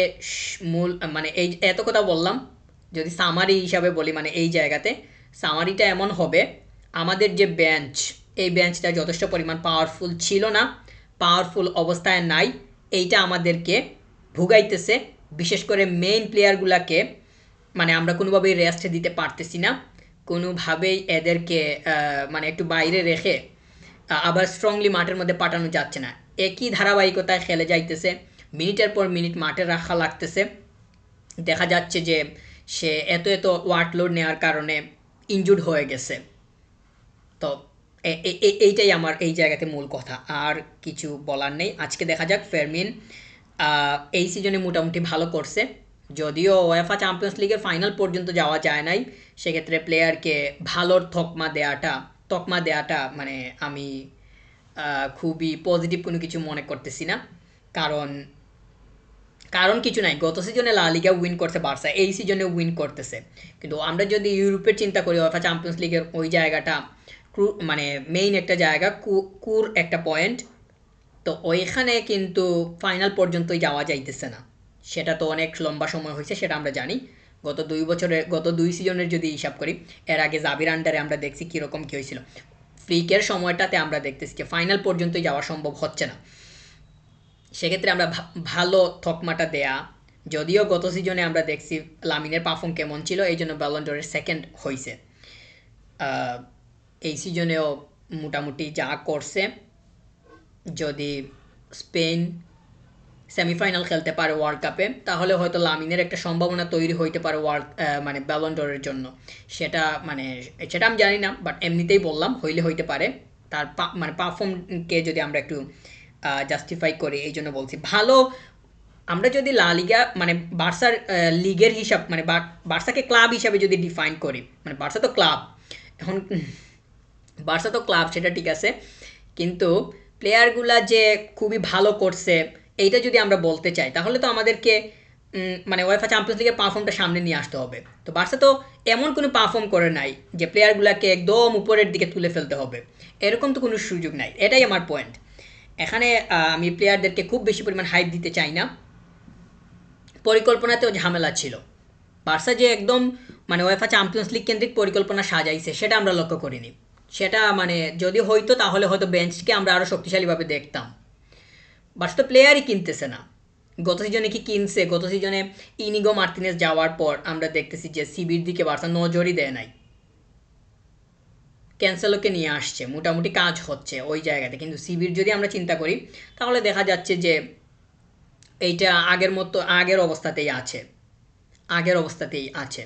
মূল মানে এই এত কথা বললাম, যদি সামারি হিসাবে বলি, মানে এই জায়গাতে সামারিটা এমন হবে, আমাদের যে বেঞ্চ, এই বেঞ্চটা যথেষ্ট পরিমাণ পাওয়ারফুল ছিল না, পাওয়ারফুল অবস্থায় নাই। এইটা আমাদেরকে ভুগাইতেছে, বিশেষ করে মেইন প্লেয়ারগুলোকে মানে আমরা কোনোভাবেই রেস্ট দিতে পারতেছি না, কোনোভাবেই এদেরকে মানে একটু বাইরে রেখে আবার স্ট্রংলি মাঠের মধ্যে পাঠানো যাচ্ছে না। একই ধারাবাহিকতায় খেলে যাইতেছে, মিনিটের পর মিনিট মাঠে রাখা লাগতেছে। দেখা যাচ্ছে যে সে এত এত ওয়ার্কলোড নেওয়ার কারণে ইনজুর্ড হয়ে গেছে। তো এইটাই আমার এই জায়গাতে মূল কথা, আর কিছু বলার নেই। আজকে দেখা যাক। ফেরমিন এই সিজনে মোটামুটি ভালো করছে, যদিও ওয়েফা চ্যাম্পিয়ন্স লিগের ফাইনাল পর্যন্ত যাওয়া যায় নাই। সেক্ষেত্রে প্লেয়ারকে ভালোর তকমা দেওয়াটা মানে আমি খুবই পজিটিভ কোনো কিছু মনে করতেছি না। কারণ কারণ কিছু নাই, গত সিজনে লা লিগা উইন করছে বার্সা, এই সিজনে উইন করতেছে। কিন্তু আমরা যদি ইউরোপের চিন্তা করি, ওয়েফা চ্যাম্পিয়ন্স লিগের ওই জায়গাটা মানে মেইন একটা জায়গা, কুর একটা পয়েন্ট, তো ওইখানে কিন্তু ফাইনাল পর্যন্তই যাওয়া যাইতেছে না। সেটা তো অনেক লম্বা সময় হয়েছে, সেটা আমরা জানি। গত দুই সিজনের যদি হিসাব করি, এর আগে জাবির আন্ডারে আমরা দেখছি কীরকম কী হয়েছিল। ফ্রিকের সময়টাতে আমরা দেখতেছি যে ফাইনাল পর্যন্তই যাওয়া সম্ভব হচ্ছে না। সেক্ষেত্রে আমরা ভালো তকমাটা দেয়া, যদিও গত সিজনে আমরা দেখছি লামিনের পারফর্ম কেমন ছিল, এই জন্য ব্যালন ড'রের সেকেন্ড হয়েছে। এই সিজনেও মোটামুটি যা করছে, যদি স্পেন সেমিফাইনাল খেলতে পারে ওয়ার্ল্ড কাপে, তাহলে হয়তো লামিনের একটা সম্ভাবনা তৈরি হইতে পারে মানে ব্যালন ড'রের জন্য। সেটা আমি জানি না, বাট এমনিতেই বললাম হইলে হইতে পারে। তার মানে পারফর্মকে যদি আমরা একটু জাস্টিফাই করি, এই জন্য বলছি ভালো। আমরা যদি লা লিগা মানে বার্সার লিগের হিসাব, মানে বার্সাকে ক্লাব হিসাবে যদি ডিফাইন করি, মানে বার্সা তো ক্লাব, এখন বার্সা তো ক্লাব, সেটা ঠিক আছে, কিন্তু প্লেয়ারগুলা যে খুবই ভালো করছে এইটা যদি আমরা বলতে চাই, তাহলে তো আমাদেরকে মানে ওয়েফা চ্যাম্পিয়ন্স লিগের পারফর্মটা সামনে নিয়ে আসতে হবে। তো বার্সা তো এমন কোনো পারফর্ম করে নাই যে প্লেয়ারগুলোকে একদম উপরের দিকে তুলে ফেলতে হবে, এরকম তো কোনো সুযোগ নাই। এটাই আমার পয়েন্ট। এখানে আমি প্লেয়ারদেরকে খুব বেশি পরিমাণ হাইপ দিতে চাই না। পরিকল্পনাতেও ঝামেলা ছিল। বার্সা যে একদম মানে ওয়েফা চ্যাম্পিয়ন্স লিগ কেন্দ্রিক পরিকল্পনা সাজাইছে, সেটা আমরা লক্ষ্য করিনি। সেটা মানে যদি হইতো তাহলে হয়তো বেঞ্চকে আমরা আরও শক্তিশালীভাবে দেখতাম। বার্সা তো প্লেয়ারই কিনতেছে না। গত সিজনে কি কিনছে? গত সিজনে ইনিগো মার্তিনেজ যাওয়ার পর আমরা দেখতেছি যে সিবির দিকে বার্সা নজরই দেয় নাই। ক্যান্সেলোকে নিয়ে আসছে, মোটামুটি কাজ হচ্ছে ওই জায়গাতে। কিন্তু সিবির যদি আমরা চিন্তা করি তাহলে দেখা যাচ্ছে যে এইটা আগের মতো আগের অবস্থাতেই আছে।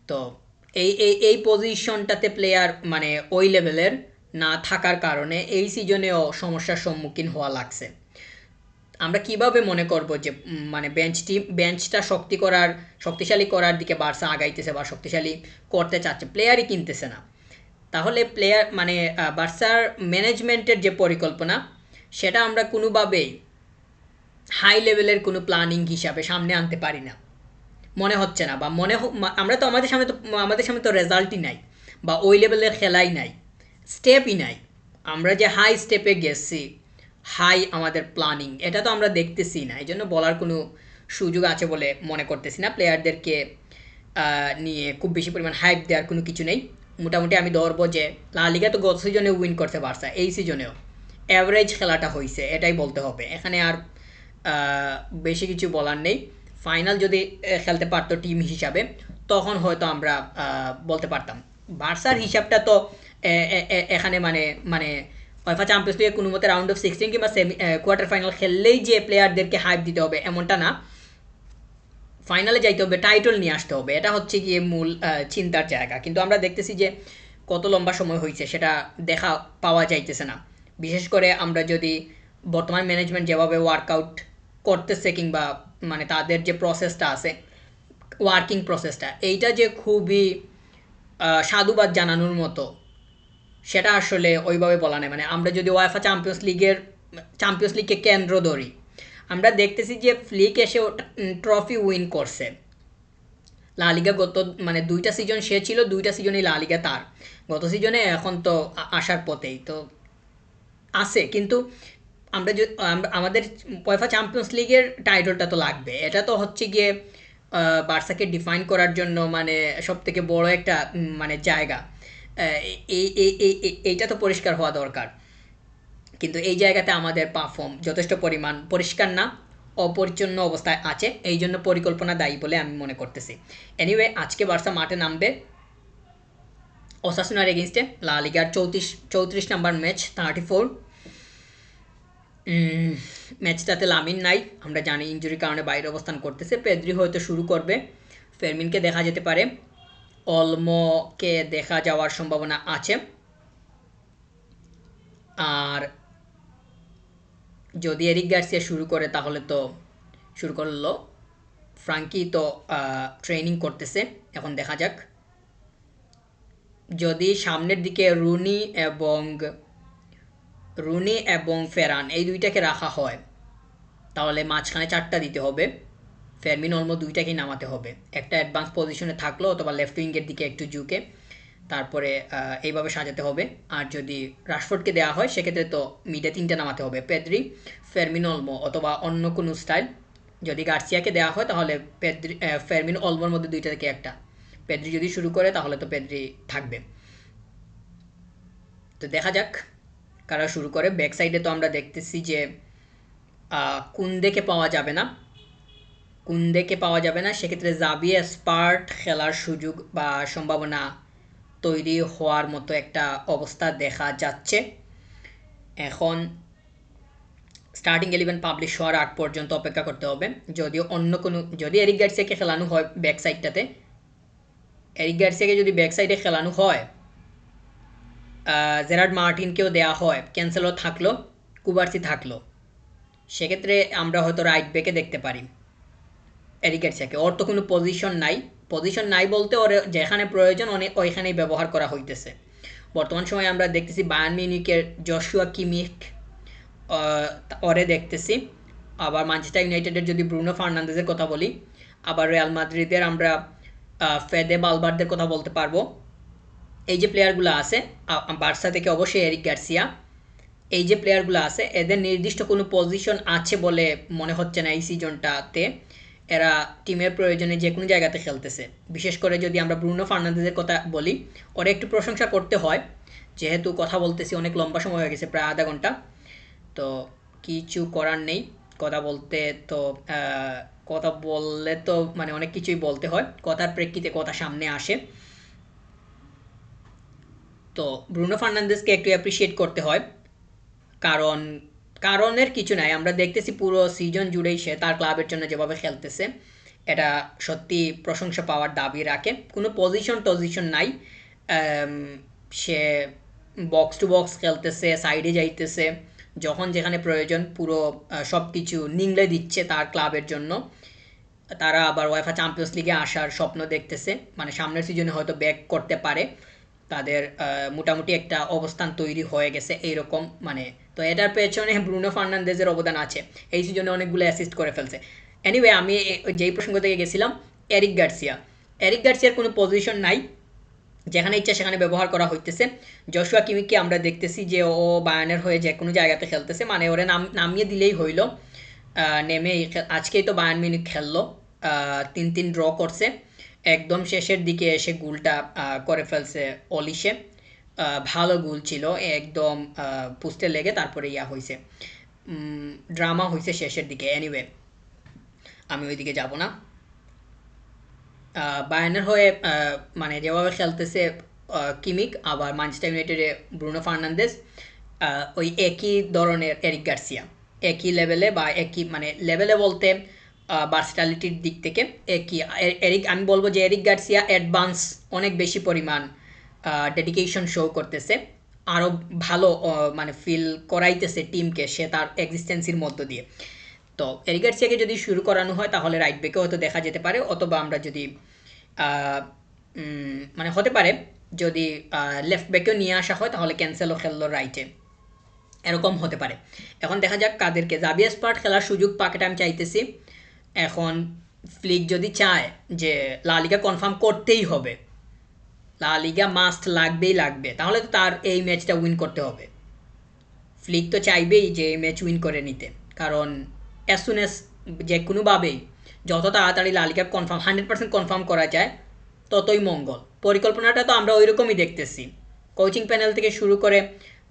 তো এই পজিশনটাতে প্লেয়ার মানে ওই লেভেলের না থাকার কারণে এই সিজনেও সমস্যার সম্মুখীন হওয়া লাগছে। আমরা কিভাবে মনে করব যে মানে বেঞ্চটা শক্তিশালী করার দিকে বার্সা আগাইতেছে বা শক্তিশালী করতে চাচ্ছে, প্লেয়ারই কিনতেছে না। তাহলে প্লেয়ার মানে বার্সার ম্যানেজমেন্টের যে পরিকল্পনা সেটা আমরা কোনোভাবেই হাই লেভেলের কোনো প্ল্যানিং হিসাবে সামনে আনতে পারি না, মনে হচ্ছে না। বা আমরা তো আমাদের সামনে তো রেজাল্টই নাই, বা ওই লেভেলের খেলাই নাই, স্টেপই নাই। আমরা যে হাই স্টেপে গেছি, হাই আমাদের প্ল্যানিং, এটা তো আমরা দেখতেছি না। এই জন্য বলার কোনো সুযোগ আছে বলে মনে করতেছি না। প্লেয়ারদেরকে নিয়ে খুব বেশি পরিমাণ হাইপ দেওয়ার কোনো কিছু নেই। মোটামুটি আমি ধরবো যে লা লিগা তো গত সিজনে উইন করতে পারছে, এই সিজনেও অ্যাভারেজ খেলাটা হয়েছে, এটাই বলতে হবে। এখানে আর বেশি কিছু বলার নেই। ফাইনাল যদি খেলতে পারতো টিম হিসাবে, তখন হয়তো আমরা বলতে পারতাম। বার্সার হিসাবটা তো এখানে মানে মানে উয়েফা চ্যাম্পিয়ন্স লিগে কোনো মতে রাউন্ড অফ 16 কিংবা কোয়ার্টার ফাইনাল খেললেই যে প্লেয়ারদেরকে হাইপ দিতে হবে এমনটা না। ফাইনালে যাইতে হবে, টাইটল নিয়ে আসতে হবে, এটা হচ্ছে গিয়ে মূল চিন্তার জায়গা। কিন্তু আমরা দেখতেছি যে কত লম্বা সময় হয়েছে সেটা দেখা পাওয়া যাইতেছে না। বিশেষ করে আমরা যদি বর্তমান ম্যানেজমেন্ট যেভাবে ওয়ার্কআউট করতেছে, কিংবা মানে তাদের যে প্রসেসটা আছে, ওয়ার্কিং প্রসেসটা, এইটা যে খুবই সাধুবাদ জানানোর মতো, সেটা আসলে ওইভাবে বলা নেই। মানে আমরা যদি ওয়েফা চ্যাম্পিয়ন্স লিগকে কেন্দ্র ধরি, আমরা দেখতেছি যে ফ্লিক এসে ট্রফি উইন করছে। লা লিগা গত মানে 2টা সিজন সে ছিল, 2টা সিজনই লা লিগা তার। গত সিজনে, এখন তো আসার পথেই তো আছে। কিন্তু আমাদের উয়েফা চ্যাম্পিয়ন্স লিগের টাইটলটা তো লাগবে। এটা তো হচ্ছে গিয়ে বার্সাকে ডিফাইন করার জন্য মানে সবথেকে বড় একটা মানে জায়গা। এইটা তো পরিষ্কার হওয়া দরকার। কিন্তু এই জায়গাতে আমাদের পারফর্ম যথেষ্ট পরিমাণ পরিষ্কার না, অপরিচ্ছন্ন অবস্থায় আছে। এই জন্য পরিকল্পনা দায়ী বলে আমি মনে করতেছি। এনিওয়ে, আজকে বার্সা মাঠে নামবে ওসাসুনার এগেনস্টে, লা লিগার 34 নাম্বার ম্যাচ, 34। ম্যাচটাতে লামিন নাই, আমরা জানি ইনজুরির কারণে বাইরে অবস্থান করতেছে। পেদ্রি হয়তো শুরু করবে, ফেরমিনকে দেখা যেতে পারে, অলমোকে দেখা যাওয়ার সম্ভাবনা আছে। আর যদি এরিক গার্সিয়া শুরু করে তাহলে তো শুরু করলো। ফ্রাঙ্কি তো ট্রেনিং করতেছে, এখন দেখা যাক। যদি সামনের দিকে রুনি এবং ফেরান এই দুইটাকে রাখা হয়, তাহলে মাঝখানে 4টা দিতে হবে। ফেরমিন অলমো দুইটাকেই নামাতে হবে, একটা অ্যাডভান্স পজিশনে থাকলো অথবা লেফট উইঙ্গের দিকে একটু ঝুঁকে, তারপরে এইভাবে সাজাতে হবে। আর যদি রাশফোর্ডকে দেওয়া হয় সেক্ষেত্রে তো মিডে 3টা নামাতে হবে, পেদ্রি, ফেরমিন অলমো অথবা অন্য কোনো স্টাইল। যদি গার্সিয়াকে দেওয়া হয় তাহলে ফেরমিন অলমোর মধ্যে 2টা থেকে একটা। পেদ্রি যদি শুরু করে তাহলে তো পেদ্রি থাকবে। তো দেখা যাক কারা শুরু করে। ব্যাক সাইডে তো আমরা দেখতেছি যে কুন্দেকে পাওয়া যাবে না, সেক্ষেত্রে জাভিয়ে স্পার্ট খেলার সুযোগ বা সম্ভাবনা তৈরি হওয়ার মতো একটা অবস্থা দেখা যাচ্ছে। এখন স্টার্টিং 11 পাবলিশ হওয়ার আগ পর্যন্ত অপেক্ষা করতে হবে। যদি এরিক গার্সিয়াকে খেলানো হয় ব্যাক সাইডটাতে, যদি ব্যাক সাইডে খেলানো হয়, জেরার্ড মার্টিনকেও দেওয়া হয়, ক্যান্সেলও থাকলো, কুবার্সি থাকলো, সেক্ষেত্রে আমরা হয়তো রাইট ব্যাকে দেখতে পারি এরিক গার্সিয়াকে। ওর তো কোনো পজিশন নাই বলতে ওর যেখানে প্রয়োজন ওইখানেই ব্যবহার করা হইতেছে। বর্তমান সময়ে আমরা দেখতেছি বায়ার্ন মিউনিখের জশুয়া কিমিখ ওরে দেখতেছি, আবার ম্যানচেস্টার ইউনাইটেডের যদি ব্রুনো ফার্নান্দেজের কথা বলি, আবার রিয়াল মাদ্রিদের আমরা ফেদে বালভার্দের কথা বলতে পারবো। এই যে প্লেয়ারগুলো আছে বার্সা থেকে, অবশ্যই এরিক গার্সিয়া, এই যে প্লেয়ারগুলো আছে এদের নির্দিষ্ট কোনো পজিশন আছে বলে মনে হচ্ছে না এই সিজনটাতে। এরা টিমের প্রয়োজনে যে কোনো জায়গাতে খেলতেছে। বিশেষ করে যদি আমরা ব্রুনো ফার্নান্দেজের কথা বলি, ওরা একটু প্রশংসা করতে হয়, যেহেতু কথা বলতেছি অনেক লম্বা সময় হয়ে গেছে, প্রায় আধা ঘন্টা। তো কিছু করার নেই, কথা বলতে তো কথা বললে তো মানে অনেক কিছুই বলতে হয়, কথার প্রেক্ষিতে কথা সামনে আসে। তো ব্রুনো ফার্নান্দেজকে একটু অ্যাপ্রিসিয়েট করতে হয়, কারণ কারণের কিছু নাই, আমরা দেখতেছি পুরো সিজন জুড়েই সে তার ক্লাবের জন্য যেভাবে খেলতেছে এটা সত্যি প্রশংসা পাওয়ার দাবি রাখে। কোনো পজিশন নাই, সে বক্স টু বক্স খেলতেছে, সাইডে যাইতেছে, যখন যেখানে প্রয়োজন পুরো সব কিছু নিংড়ে দিচ্ছে তার ক্লাবের জন্য। তারা আবার ওয়েফা চ্যাম্পিয়ন্স লিগে আসার স্বপ্ন দেখতেছে, মানে সামনের সিজনে হয়তো ব্যাক করতে পারে, তাদের মোটামুটি একটা অবস্থান তৈরি হয়ে গেছে এইরকম। মানে তো এটার পেছনে ব্রুনো ফার্নান্দেজের অবদান আছে, এই সিজনে অনেকগুলো অ্যাসিস্ট করে ফেলছে। এনিওয়ে, আমি যেই প্রসঙ্গ থেকে গেছিলাম, এরিক গার্সিয়ার কোনো পজিশন নাই, যেখানে ইচ্ছা সেখানে ব্যবহার করা হইতেছে। জশুয়া কিমিককে আমরা দেখতেছি যে ও বায়ার্নের হয়ে যে কোনো জায়গাতে খেলতেছে, মানে ওরে নামিয়ে দিলেই হইল, নেমে আজকেই তো বায়ার্ন মিউনিখ খেললো, 3-3 ড্র করছে, একদম শেষের দিকে এসে গোলটা করে ফেলছে অলিশে, ভালো গোল ছিল একদম, পোস্টে লেগে তারপরে ইয়া হয়েছে, ড্রামা হয়েছে শেষের দিকে। এনিওয়ে, আমি ওইদিকে যাব না। বায়ার্নের হয়ে মানে যেভাবে খেলতেছে কিমিক, আবার ম্যানচেস্টার ইউনাইটেডে ব্রুনো ফার্নান্দেজ, ওই একই ধরনের এরিক গার্সিয়া, একই লেভেলে, বা একই মানে লেভেলে বলতে ভার্সেটালিটির দিক থেকে একই। এরিক, আমি বলবো যে এরিক গার্সিয়া অ্যাডভান্স অনেক বেশি পরিমাণ ডেডিকেশন শো করতেছে, আরও ভালো মানে ফিল করাইতেছে টিমকে সে তার এক্সিস্টেন্সির মধ্য দিয়ে। তো এরিক গার্সিয়াকে যদি শুরু করানো হয় তাহলে রাইট ব্যাকে হয়তো দেখা যেতে পারে, অথবা আমরা যদি মানে হতে পারে যদি লেফট ব্যাকেও নিয়ে আসা হয় তাহলে ক্যান্সেলও খেললো রাইটে, এরকম হতে পারে। এখন দেখা যাক কাদেরকে জাভিয়ার স্পার্ট খেলার সুযোগ পাক, এটা আমি চাইতেছি। এখন ফ্লিক যদি চায় যে লা লিগা কনফার্ম করতেই হবে, লা লিগা মাস্ট লাগবে, তাহলে তো তার এই ম্যাচটা উইন করতে হবে। ফ্লিক তো চাইবেই যে এই ম্যাচ উইন করে নিতে, কারণ অ্যাজ সুন অ্যাজ যে কোনোভাবেই যত তাড়াতাড়ি লা লিগা কনফার্ম 100% কনফার্ম করা যায় ততই মঙ্গল। পরিকল্পনাটা তো আমরা ওই রকমই দেখতেছি, কোচিং প্যানেল থেকে শুরু করে,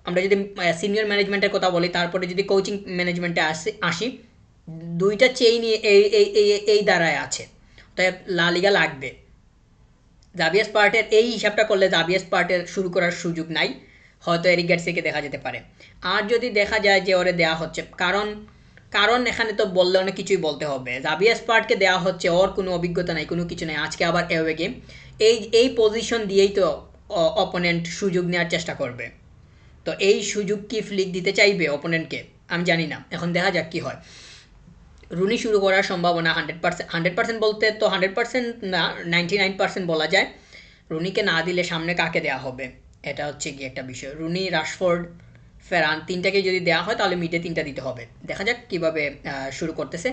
আমরা যদি সিনিয়র ম্যানেজমেন্টের কথা বলি, তারপরে যদি কোচিং ম্যানেজমেন্টে আসি, দুইটা চেইনই এই দ্বারায় আছে। তাই লা লিগা লাগবে। জাভিয়ার স্পার্টের এই হিসাবটা করলে জাভিয়ার স্পার্টের শুরু করার সুযোগ নাই, হয়তো এরিক গার্সিয়াকে দেখা যেতে পারে। আর যদি দেখা যায় যে ওরে দেওয়া হচ্ছে, কারণ এখানে তো বললে অনেক কিছুই বলতে হবে, জাভিয়ার স্পার্টকে দেওয়া হচ্ছে, ওর কোনো অভিজ্ঞতা নাই, কোনো কিছু নাই, আজকে আবার অ্যাওয়ে গেম, এই পজিশন দিয়েই তো অপোনেন্ট সুযোগ নেওয়ার চেষ্টা করবে। তো এই সুযোগ কি ফ্লিক দিতে চাইবে অপোনেন্টকে, আমি জানি না, এখন দেখা যাক কি হয়। রুনি শুরু করার সম্ভাবনা 100%, বলতে তো 100% না, 99% বলা যায়। রুনিকে না দিলে সামনে কাকে দেওয়া হবে, এটা হচ্ছে কি একটা বিষয়। রুনি, রাশফোর্ড, ফেরান, তিনটাকে যদি দেওয়া হয় তাহলে মিডে তিনটা দিতে হবে। দেখা যাক কীভাবে শুরু করতেছে।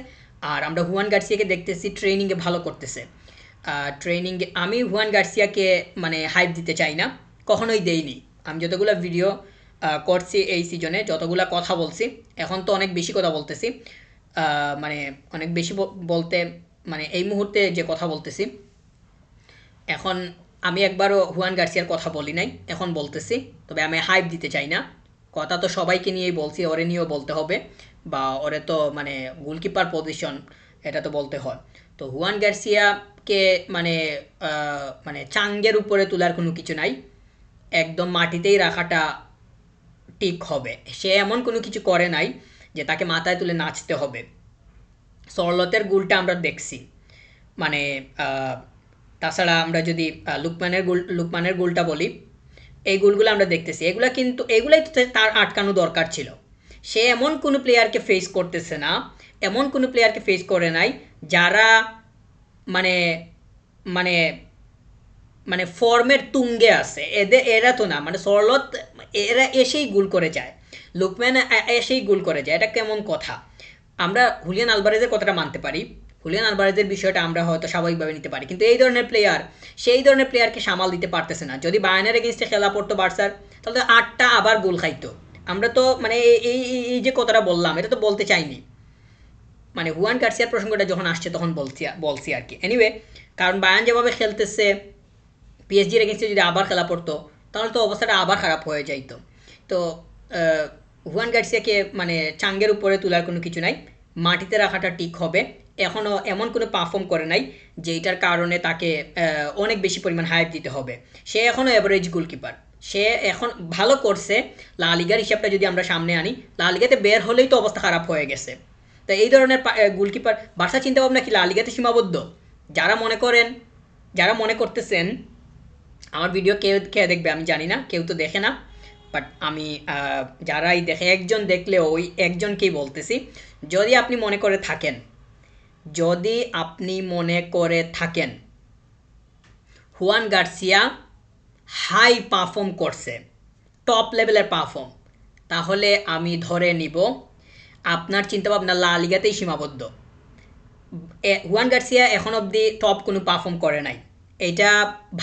আর আমরা হুয়ান গার্সিয়াকে দেখতেছি ট্রেনিংয়ে ভালো করতেছে। ট্রেনিংয়ে আমি হুয়ান গার্সিয়াকে মানে হাইপ দিতে চাই না, কখনোই দেইনি। আমি যতগুলো ভিডিও করছি এই সিজনে, যতগুলো কথা বলছি, এখন তো অনেক বেশি কথা বলতেছি, মানে অনেক বেশি বলতে মানে এই মুহূর্তে যে কথা বলতেছি, এখন আমি একবারও হুয়ান গার্সিয়ার কথা বলি নাই, এখন বলতেছি। তবে আমি হাইপ দিতে চাই না, কথা তো সবাইকে নিয়েই বলছি, ওরে নিয়েও বলতে হবে, বা ওরে তো মানে গোলকিপার পজিশন, এটা তো বলতে হয়। তো হুয়ান গার্সিয়াকে মানে মানে চাঙ্গের উপরে তোলার কোনো কিছু নাই, একদম মাটিতেই রাখাটা ঠিক হবে। সে এমন কোনো কিছু করে নাই যে তাকে মাথায় তুলে নাচতে হবে। সরলতের গোলটা আমরা দেখছি, মানে তাছাড়া আমরা যদি লুকমানের গোলটা বলি, এই গোলগুলো আমরা দেখতেছি, এগুলাই তো তার আটকানো দরকার ছিল। সে এমন কোনো প্লেয়ারকে ফেস করতেছে না, এমন কোনো প্লেয়ারকে ফেস করে নাই যারা মানে মানে মানে ফর্মের তুঙ্গে আছে, এরা তো না, মানে সরলত এরা এসেই গোল করে যায়, লুকম্যান এসেই গোল করে যায়, এটা কেমন কথা? আমরা হুলিয়ান আলভারেজের কথাটা মানতে পারি, হুলিয়ান আলভারেজের বিষয়টা আমরা হয়তো স্বাভাবিকভাবে নিতে পারি, কিন্তু এই ধরনের প্লেয়ার, সেই ধরনের প্লেয়ারকে সামাল দিতে পারতেছে না। যদি বায়ার্নের এগেইনস্টে খেলা পড়তো বার্সার, তাহলে 8টা আবার গোল খাইতো। আমরা তো মানে এই যে কথাটা বললাম, এটা তো বলতে চাইনি, মানে হুয়ান গার্সিয়ার প্রসঙ্গটা যখন আসছে তখন বলছি আর কি। এনিওয়ে, কারণ বায়ার্ন যেভাবে খেলতেছে, পিএসজির এগেনস্টে যদি আবার খেলা পড়তো তাহলে তো অবস্থাটা আবার খারাপ হয়ে যাইতো। তো হুয়ান গার্সিয়াকে মানে চাঙ্গের উপরে তোলার কোনো কিছু নাই, মাটিতে রাখাটা ঠিক হবে। এখনও এমন কোনো পারফর্ম করে নাই যেইটার কারণে তাকে অনেক বেশি পরিমাণ হাইপ দিতে হবে। সে এখনও অ্যাভারেজ গোলকিপার, সে এখন ভালো করছে। লা লিগার হিসাবটা যদি আমরা সামনে আনি, লা লিগাতে বের হলেই তো অবস্থা খারাপ হয়ে গেছে। তো এই ধরনের গোলকিপার বার্সা চিন্তা ভাবনা কি লা লিগাতে সীমাবদ্ধ? যারা মনে করেন, যারা মনে করতেছেন, আমার ভিডিও কেউ কে দেখবে আমি জানি না, কেউ তো দেখে না, বাট আমি যারাই দেখে একজন দেখলে ওই একজনকেই বলতেছি, যদি আপনি মনে করে থাকেন, যদি আপনি মনে করে থাকেন হুয়ান গার্সিয়া হাই পারফর্ম করছে, টপ লেভেলের পারফর্ম, তাহলে আমি ধরে নিব আপনার চিন্তাভাবনা লা লিগাতেই সীমাবদ্ধ। হুয়ান গার্সিয়া এখন অবধি টপ কোনো পারফর্ম করে নাই, এটা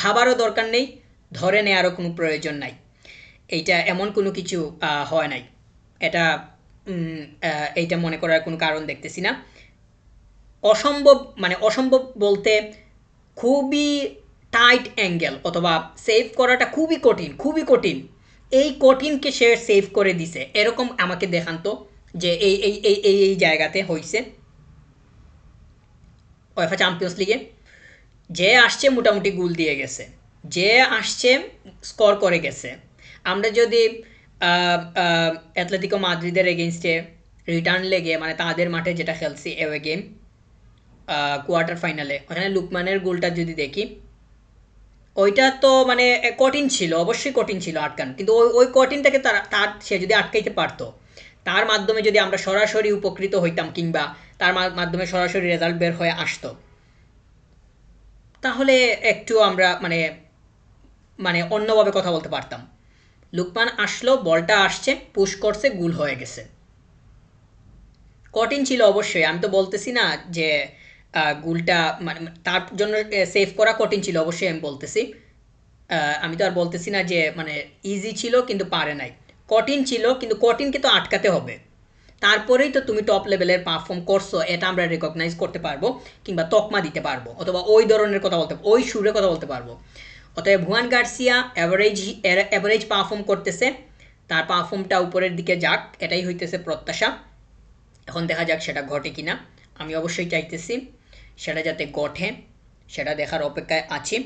ভাবারও দরকার নেই, ধরে নেওয়ারও কোনো প্রয়োজন নাই। এইটা এমন কোনো কিছু হয় নাই, এটা এইটা মনে করার কোনো কারণ দেখতেছি না। অসম্ভব, মানে অসম্ভব বলতে খুবই টাইট অ্যাঙ্গেল অথবা সেভ করাটা খুবই কঠিন, খুবই কঠিন, এই কঠিনকে সে সেভ করে দিছে এরকম আমাকে দেখান তো, যে এই জায়গাতে হয়েছে ওয়েফা চ্যাম্পিয়ন্স লিগে। যে আসছে মোটামুটি গোল দিয়ে গেছে, যে আসছে স্কোর করে গেছে। আমরা যদি অ্যাথলেটিকো মাদ্রিদের এগেনস্টে রিটার্ন লেগে, মানে তাদের মাঠে যেটা খেলছি এওয়ে গেম, কোয়ার্টার ফাইনালে ওখানে লুকমানের গোলটা যদি দেখি, ওইটা তো মানে কঠিন ছিল, অবশ্যই কঠিন ছিল আটকানো, কিন্তু ওই ওই কঠিনটাকে তার সে যদি আটকাইতে পারতো, তার মাধ্যমে যদি আমরা সরাসরি উপকৃত হইতাম, কিংবা তার মাধ্যমে সরাসরি রেজাল্ট বের হয়ে আসতো, তাহলে একটু আমরা মানে মানে অন্যভাবে কথা বলতে পারতাম। লুকমান আসলো, বলটা আসছে, পুশ করছে, গোল হয়ে গেছে। কঠিন ছিল অবশ্যই, আমি তো বলতেছি না যে গোলটা মানে তার জন্য সেভ করা কঠিন ছিল, অবশ্যই আমি বলতেছি। আমি তো আর বলতেছি না যে মানে ইজি ছিল কিন্তু পারে নাই, কঠিন ছিল, কিন্তু কঠিনকে তো আটকাতে হবে, তারপরেই তো তুমি টপ লেভেলের পারফর্ম করছো, এটা আমরা রেকগনাইজ করতে পারবো, কিংবা তকমা দিতে পারবো, অথবা ওই ধরনের কথা বলতে, ওই সুরে কথা বলতে পারবো। অতএব Juan Garcia average average perform করতেছে, তার পারফর্মটা উপরের দিকে যাক, এটাই হইতেছে প্রত্যাশা। এখন দেখা যাক সেটা ঘটে কিনা। আমি অবশ্যই চাইতেছি সেটা যাতে ঘটে, সেটা দেখার অপেক্ষায় আছি।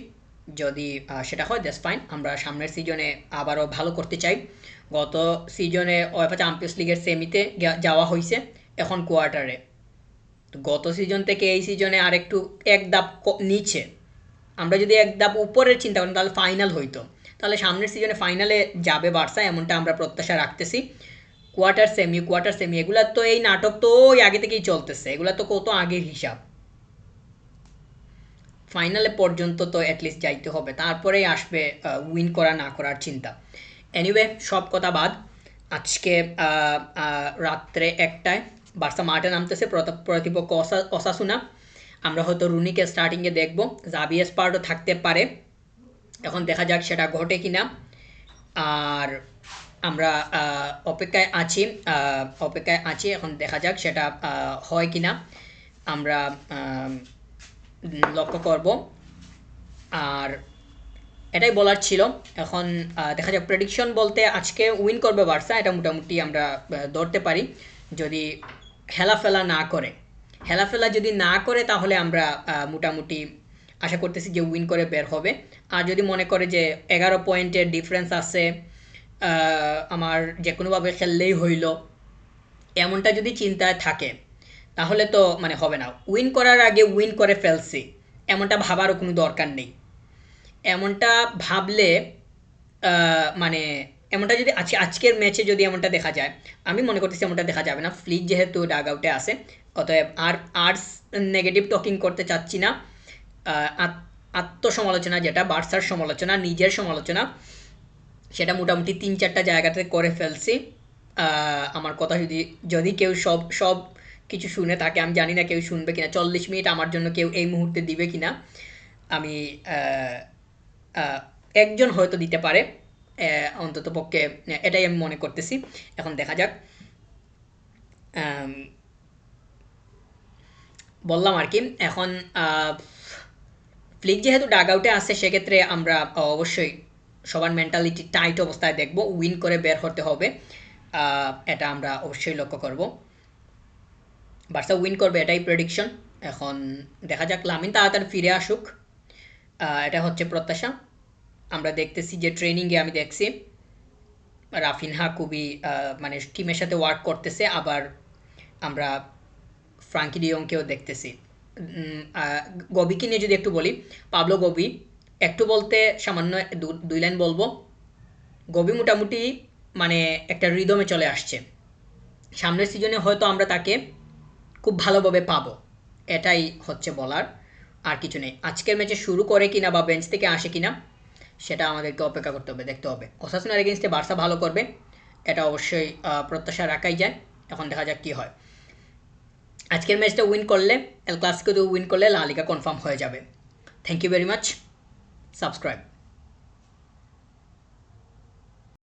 যদি সেটা হয় দ্যাটস ফাইন, আমরা সামনের সিজনে আবারও ভালো করতে চাই। গত সিজনে ওয়েফা চ্যাম্পিয়ন্স লিগের সেমিতে যাওয়া হয়েছে, এখন কোয়ার্টারে। তো গত সিজন থেকে এই সিজনে আরেকটু এক ধাপ নিচে, আমরা যদি এক ধাপ উপরের চিন্তা করি তাহলে ফাইনাল হইতো, তাহলে সামনের সিজনে ফাইনালে যাবে বার্সা, এমনটা আমরা প্রত্যাশা রাখতেছি। কোয়ার্টার সেমি এগুলা তো এই নাটক তো ওই আগে থেকেই চলতেছে, এগুলা তো কত আগের হিসাব। ফাইনালে পর্যন্ত তো অ্যাটলিস্ট যাইতে হবে, তারপরেই আসবে উইন করা না করার চিন্তা। এনিওয়ে, সব কথা বাদ, আজকে রাত্রে 1টায় বার্সা মাঠে নামতেছে, প্রতিপক্ষ অসাসুনা। আমরা হয়তো রুনিকে স্টার্টিংয়ে দেখবো, জাভি এসপার্টও থাকতে পারে, এখন দেখা যাক সেটা ঘটে কিনা। আর আমরা অপেক্ষায় আছি, এখন দেখা যাক সেটা হয় কিনা, আমরা লক্ষ্য করব। আর এটাই বলার ছিল। এখন দেখা যাক, প্রেডিকশন বলতে আজকে উইন করবে বার্সা, এটা মোটামুটি আমরা ধরতে পারি, যদি হেলাফেলা না করে। হেলাফেলা যদি না করে তাহলে আমরা মোটামুটি আশা করতেছি যে উইন করে বের হবে। আর যদি মনে করে যে 11 পয়েন্টের ডিফারেন্স আছে, আমার যে কোনোভাবে খেললেই হইল, এমনটা যদি চিন্তায় থাকে, তাহলে তো মানে হবে না। উইন করার আগে উইন করে ফেলছি এমনটা ভাবারও কোনো দরকার নেই। এমনটা ভাবলে মানে এমনটা যদি আজকের ম্যাচে যদি এমনটা দেখা যায়, আমি মনে করতেছি এমনটা দেখা যাবে না। ফ্লিক যেহেতু ডাগ আউটে আছে, অতএব আর নেগেটিভ টকিং করতে চাচ্ছি না। আত্মসমালোচনা, যেটা বার্সার সমালোচনা, নিজের সমালোচনা, সেটা মোটামুটি 3-4টা জায়গাতে করে ফেলছি। আমার কথা যদি যদি কেউ সব সব কিছু শুনে থাকে, আমি জানি না কেউ শুনবে কিনা, 40 মিনিট আমার জন্য কেউ এই মুহূর্তে দিবে কিনা। আমি একজন হয়তো দিতে পারে, অন্তত পক্ষে এটাই আমি মনে করতেছি। এখন দেখা যাক। বললাম আর কি। এখন ফ্লিক যেহেতু ডাগ আউটে আসছে, সেক্ষেত্রে আমরা অবশ্যই সবার মেন্টালিটি টাইট অবস্থায় দেখব, উইন করে বের হতে হবে, এটা আমরা অবশ্যই লক্ষ্য করব। বার্সা উইন করবে, এটাই প্রেডিকশন। এখন দেখা যাক লামিন তাড়াতাড়ি ফিরে আসুক, এটা হচ্ছে প্রত্যাশা। আমরা দেখতেছি যে ট্রেনিংয়ে আমি দেখছি রাফিনহা খুবই মানে টিমের সাথে ওয়ার্ক করতেছে, আবার আমরা ফ্রাঙ্কি ডিয়ংকেও দেখতেছি। গবিকে নিয়ে যদি একটু বলি, পাবলো গবি একটু বলতে সামান্য দুই লাইন বলবো। গবি মোটামুটি মানে একটা রিদমে চলে আসছে, সামনের সিজনে হয়তো আমরা তাকে খুব ভালোভাবে পাবো, এটাই হচ্ছে বলার, আর কিছু নেই। আজকের ম্যাচে শুরু করে কিনা বা বেঞ্চ থেকে আসে কিনা সেটা আমাদেরকে অপেক্ষা করতে হবে, দেখতে হবে। ওসাসুনার এগেনস্টে বার্সা ভালো করবে, এটা অবশ্যই প্রত্যাশা রাখাই যায়। এখন দেখা যাক কী হয়। আজকের ম্যাচটা উইন করলে, এল ক্লাসিকোতে উইন করলে লা লিগা কনফার্ম হয়ে যাবে। Thank you very much. Subscribe.